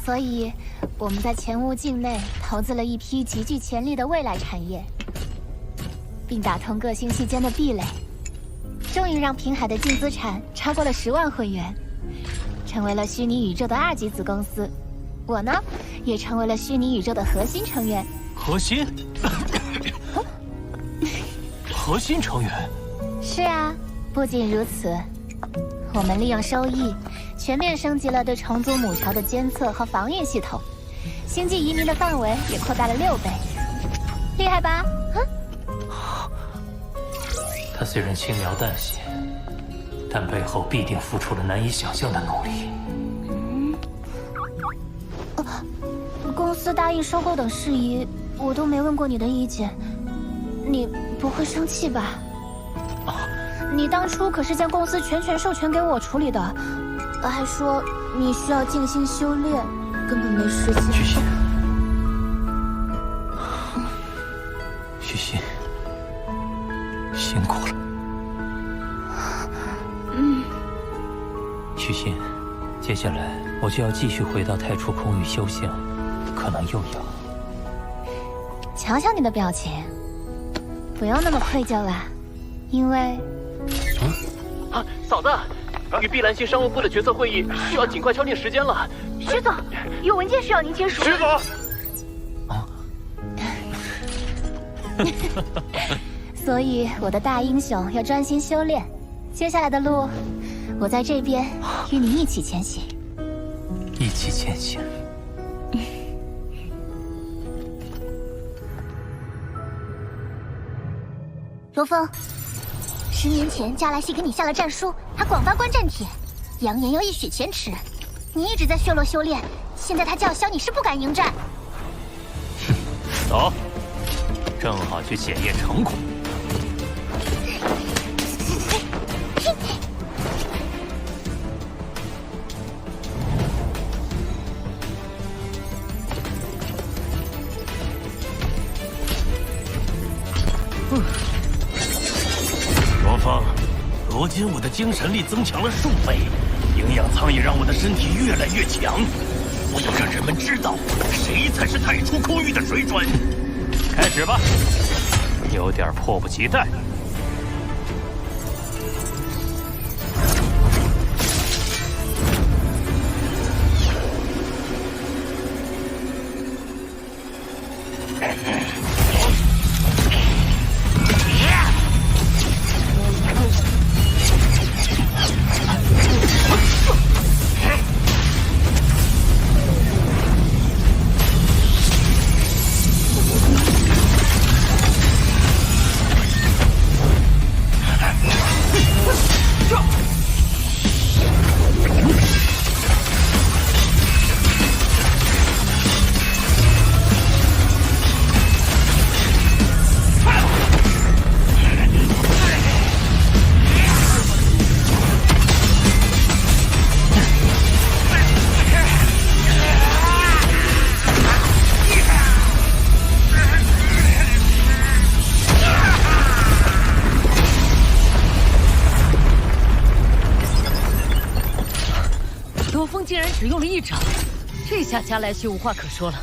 所以，我们在前屋境内投资了一批极具潜力的未来产业，并打通各星系间的壁垒，终于让平海的净资产超过了10万会员，成为了虚拟宇宙的2级子公司。我呢，也成为了虚拟宇宙的核心成员。核心？核心成员？是啊，不仅如此，我们利用收益。 全面升级了对虫族母巢的监测和防御系统，星际移民的范围也扩大了6倍，厉害吧？他虽然轻描淡写，但背后必定付出了难以想象的努力。公司答应收购等事宜，我都没问过你的意见，你不会生气吧？你当初可是将公司全权授权给我处理的。 还说你需要静心修炼，根本没时间。许昕，许昕，辛苦了。许昕，接下来我就要继续回到太初空域修行，可能又要……瞧瞧你的表情，不用那么愧疚啦，因为……嫂子。 与碧蓝星商务部的决策会议需要尽快敲定时间了。徐总，有文件需要您签署。徐总，所以我的大英雄要专心修炼，接下来的路，我在这边与你一起前行。一起前行。罗峰。 10年前，加莱西给你下了战书，他广发观战帖，扬言要一雪前耻。你一直在血落修炼，现在他叫嚣你是不敢迎战。哼，走，正好去检验成果。罗峰，如今我的精神力增强了数倍，营养舱也让我的身体越来越强。我要让人们知道，谁才是太初空域的水准。开始吧，有点迫不及待。竟然只用了1掌，这下加莱西无话可说了。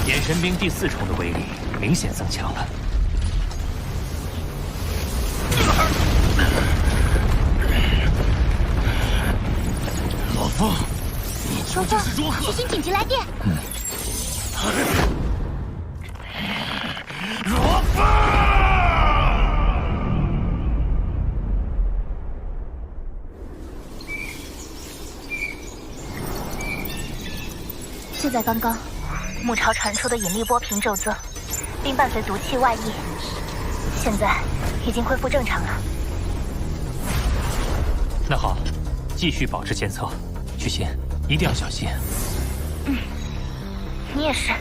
眼神兵第4重的威力明显增强了。老凤，你究竟是如何？徐星紧急来电。罗凤。 就在刚刚，母巢传出的引力波频骤增，并伴随毒气外溢，现在已经恢复正常了。那好，继续保持监测，许昕一定要小心。你也是。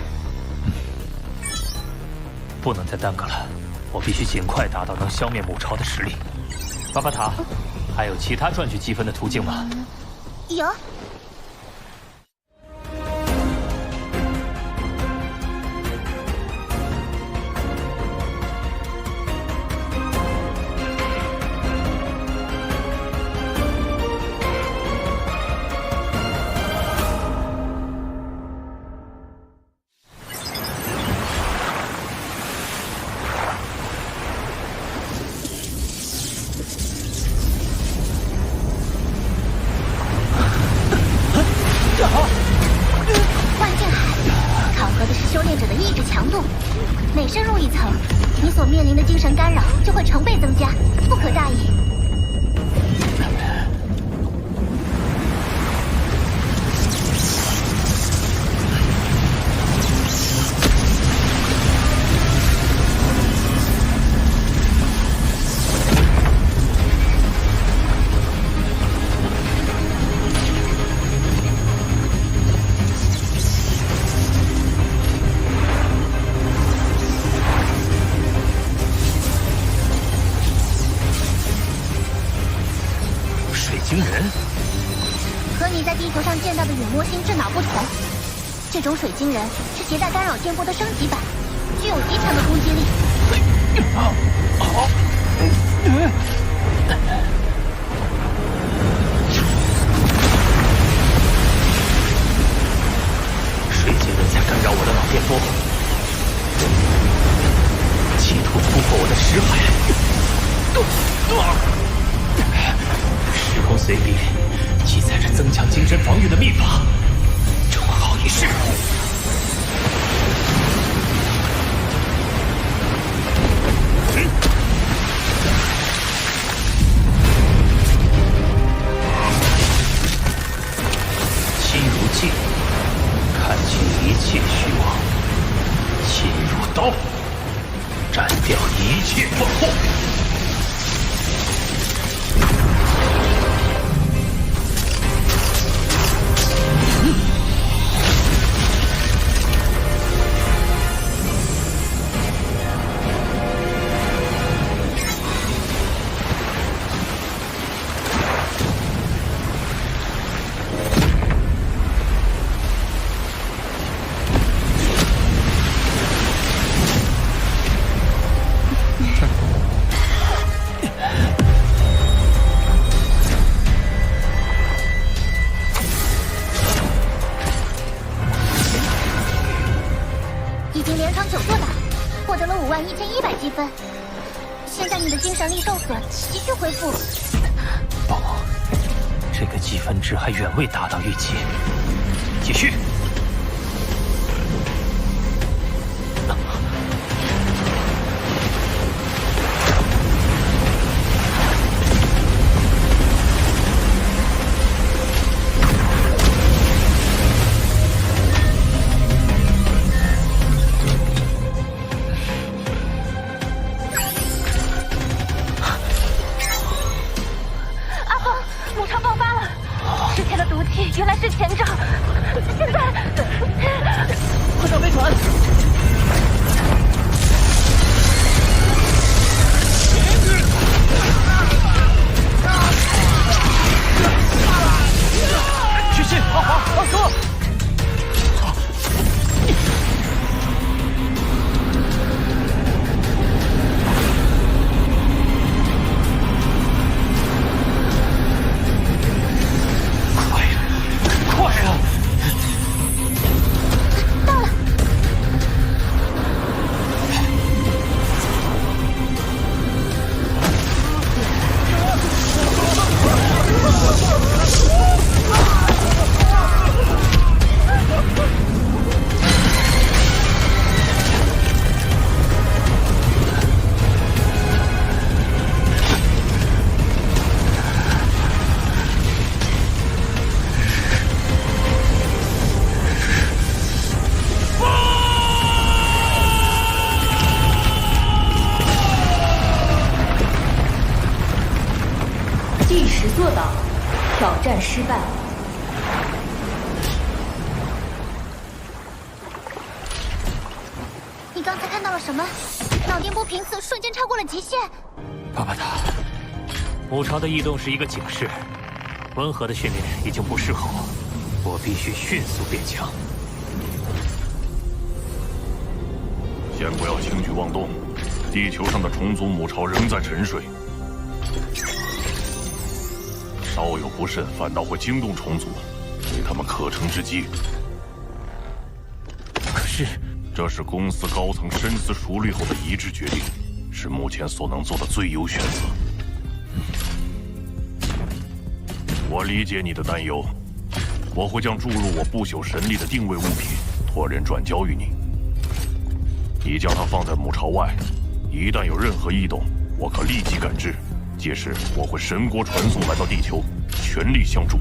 不能再耽搁了，我必须尽快达到能消灭母巢的实力。巴巴塔，还有其他赚取积分的途径吗？有。幻境海考核的是修炼者的意志强度，每深入一层，你所面临的精神干扰就会成倍增加，不可大意。惊人，和你在地球上见到的陨魔星智脑不同，这种水晶人是携带干扰剑波的升级版，具有极强的攻击力。水晶人在干扰我的脑电波，企图突破我的识海。时空随笔记载着增强精神防御的秘法，正好一试。心如镜，看清一切虚妄；心如刀，斩掉一切风后。已经连闯9座岛，获得了51100积分。现在你的精神力受损，急需恢复。不，这个积分值还远未达到预期。继续。原来是前者，现在快上飞船！徐信，阿华，阿哥。做到，挑战失败。你刚才看到了什么？脑电波频次瞬间超过了极限。巴巴塔，母巢的异动是一个警示，温和的训练已经不适合我，我必须迅速变强。先不要轻举妄动，地球上的虫族母巢仍在沉睡，稍有不慎，反倒会惊动虫族，给他们可乘之机。可是，这是公司高层深思熟虑后的一致决定，是目前所能做的最优选择。我理解你的担忧，我会将注入我不朽神力的定位物品托人转交于你。你将它放在母巢外，一旦有任何异动，我可立即感知。届时我会神国传送来到地球，全力相助。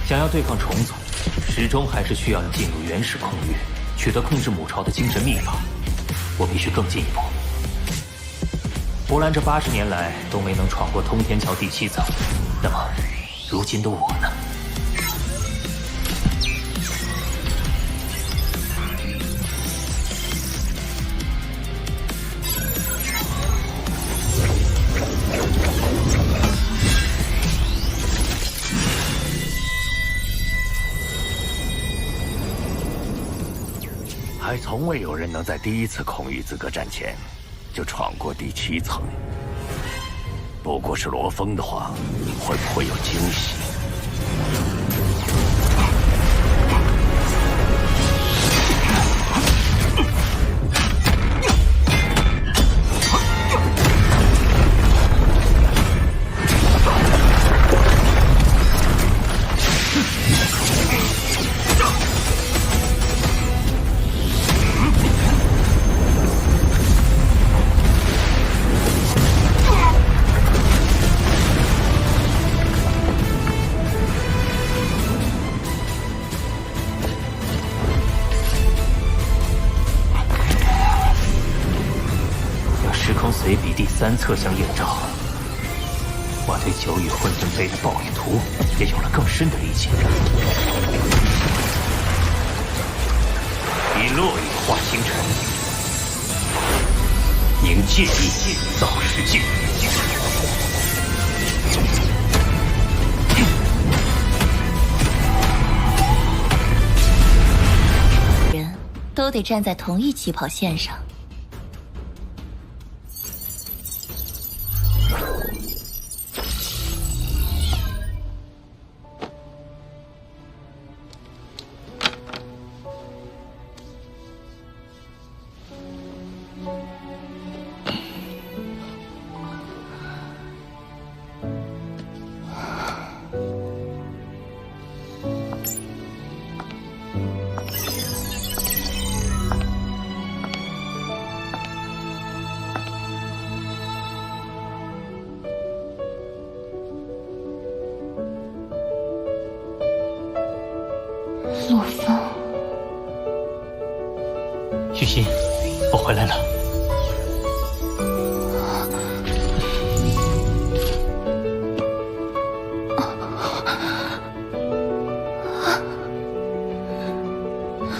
想要对抗虫族，始终还是需要进入原始空域，取得控制母巢的精神秘法。我必须更进一步。博兰这80年来都没能闯过通天桥第7层，那么如今的我呢？还从未有人能在第1次空域资格战前就闯过第7层。不过是罗峰的话，会不会有惊喜？随笔第3册相映照，我对九羽混沌杯的暴雨图也有了更深的理解。以落雨化星辰，凝介意造世界。人都得站在同一起跑线上。陆枫，许昕，我回来了。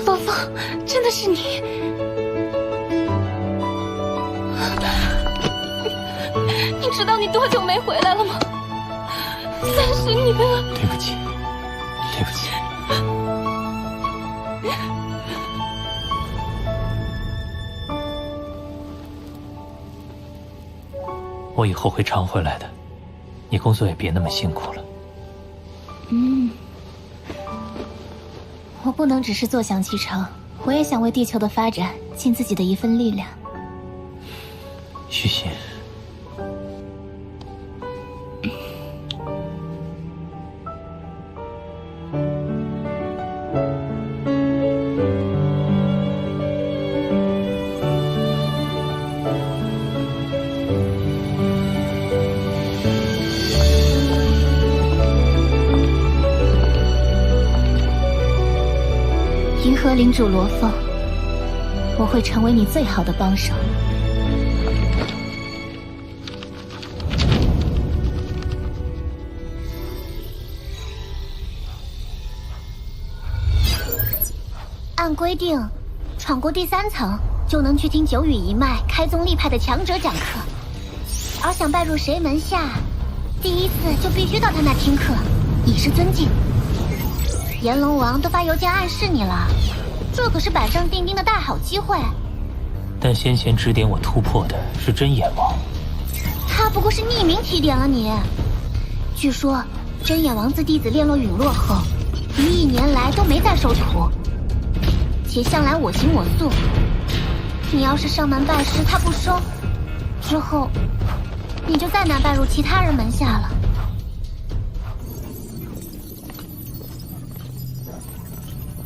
陆枫，真的是你！你知道你多久没回来了吗？30年了。对不起，对不起。我以后会常回来的，你工作也别那么辛苦了。我不能只是坐享其成，我也想为地球的发展尽自己的一份力量。许昕，银河领主罗峰，我会成为你最好的帮手。按规定，闯过第3层就能去听九羽一脉开宗立派的强者讲课，而想拜入谁门下，第1次就必须到他那听课，以示尊敬。炎龙王都发邮件暗示你了，这可是板上钉钉的大好机会。但先前指点我突破的是真眼王，他不过是匿名提点了你。据说真眼王自弟子炼落陨落后，1亿年来都没再收徒，且向来我行我素。你要是上门拜师他不收，之后你就再难拜入其他人门下了。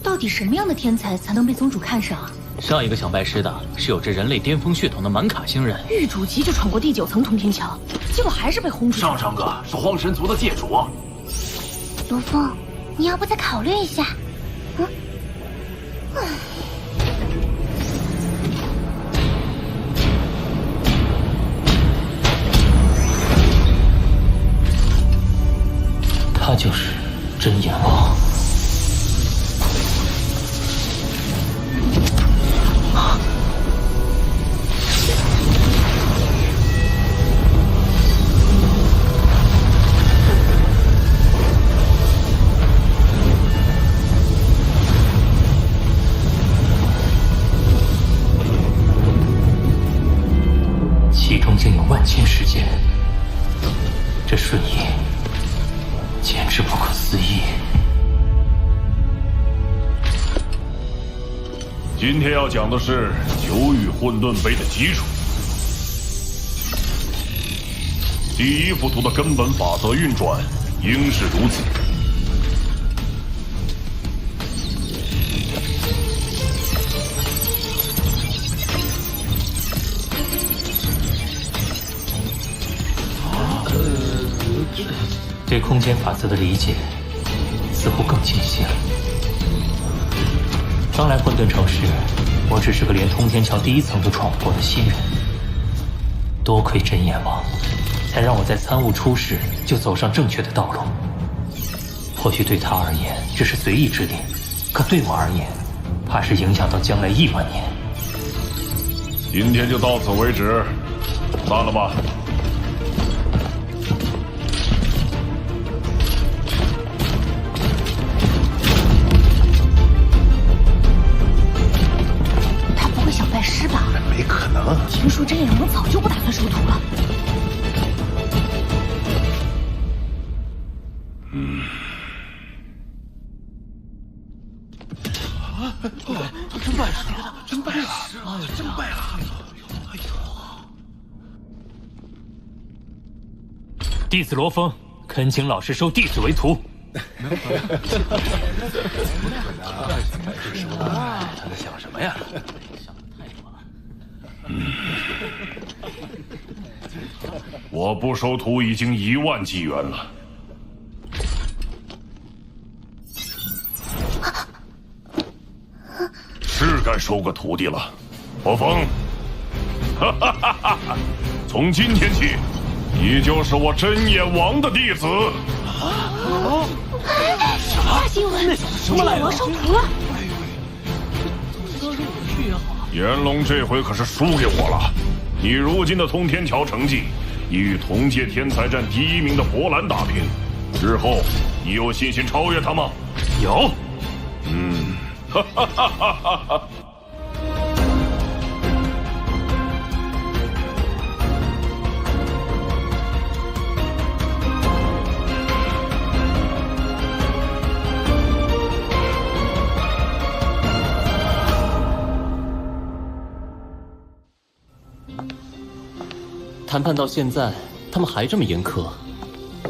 到底什么样的天才才能被宗主看上啊？上一个想拜师的是有着人类巅峰血统的满卡星人，玉主急着闯过第9层通天桥，结果还是被轰出去。上个是荒神族的界主。罗峰，你要不再考虑一下？他就是真眼王。其中竟有万千时间，这瞬移简直不可思议。今天要讲的是九羽混沌杯的基础，第1幅图的根本法则运转应是如此。对空间法则的理解似乎更清晰了。刚来混沌城时，我只是个连通天桥第1层都闯不过的新人，多亏真眼王，才让我在参悟出世就走上正确的道路。或许对他而言只是随意指点，可对我而言，怕是影响到将来亿万年。今天就到此为止，散了吧。没可能，听说真眼王早就不打算收徒了。真拜师了，真拜师了，真拜了！哎呦！弟子罗峰恳请老师收弟子为徒。他在想什么呀？我不收徒已经1万纪元了。是该收个徒弟了，罗峰。从今天起，你就是我真眼王的弟子。大新闻，真眼王收徒了。炎龙这回可是输给我了。你如今的通天桥成绩，已与同届天才战第1名的博兰打平。日后你有信心超越他吗？有。谈判到现在，他们还这么严苛，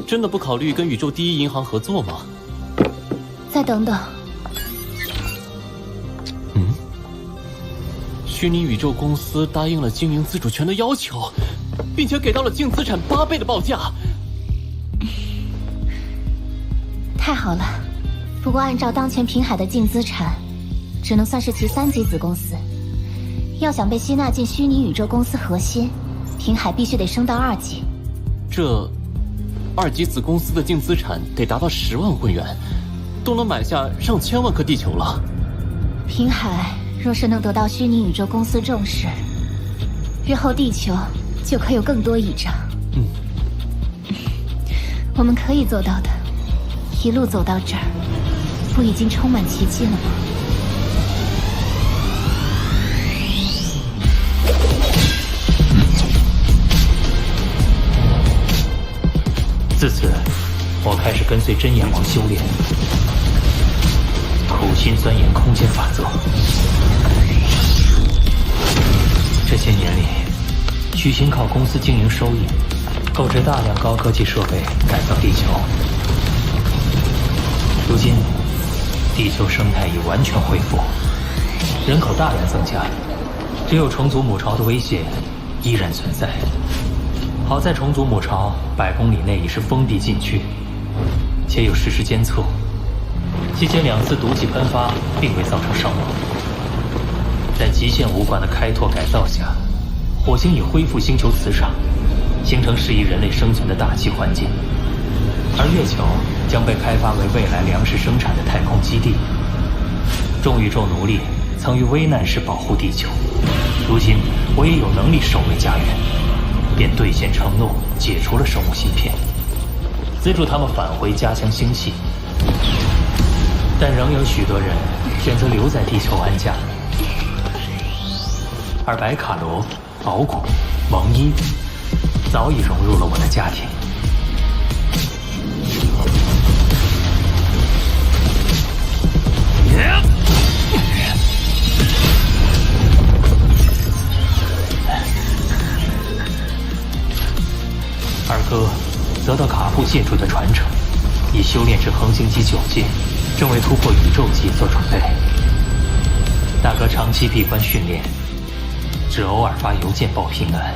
真的不考虑跟宇宙第1银行合作吗？再等等。虚拟宇宙公司答应了经营自主权的要求，并且给到了净资产8倍的报价。太好了，不过按照当前平海的净资产，只能算是其3级子公司。要想被吸纳进虚拟宇宙公司核心，平海必须得升到2级。这2级子公司的净资产得达到10万混元，都能买下上千万颗地球了。平海若是能得到虚拟宇宙公司重视，日后地球就可有更多倚仗。我们可以做到的，一路走到这儿，不已经充满奇迹了吗？自此，我开始跟随真眼王修炼，苦心钻研空间法则。这些年里，虚心靠公司经营收益，购置大量高科技设备改造地球。如今，地球生态已完全恢复，人口大量增加，只有重组母巢的威胁依然存在。好在重组母巢100公里内已是封闭禁区，且有实时监测，期间2次毒气喷发并未造成伤亡。在极限武馆的开拓改造下，火星已恢复星球磁场，形成适宜人类生存的大气环境，而月球将被开发为未来粮食生产的太空基地。众宇宙奴隶曾于危难时保护地球，如今我也有能力守卫家园，便兑现承诺，解除了生物芯片，资助他们返回家乡星系。但仍有许多人选择留在地球安家，而白卡罗、敖古、王一早已融入了我的家庭。二哥得到卡布借助的传承，已修炼至恒星级9阶，正为突破宇宙级做准备。大哥长期闭关训练，只偶尔发邮件报平安。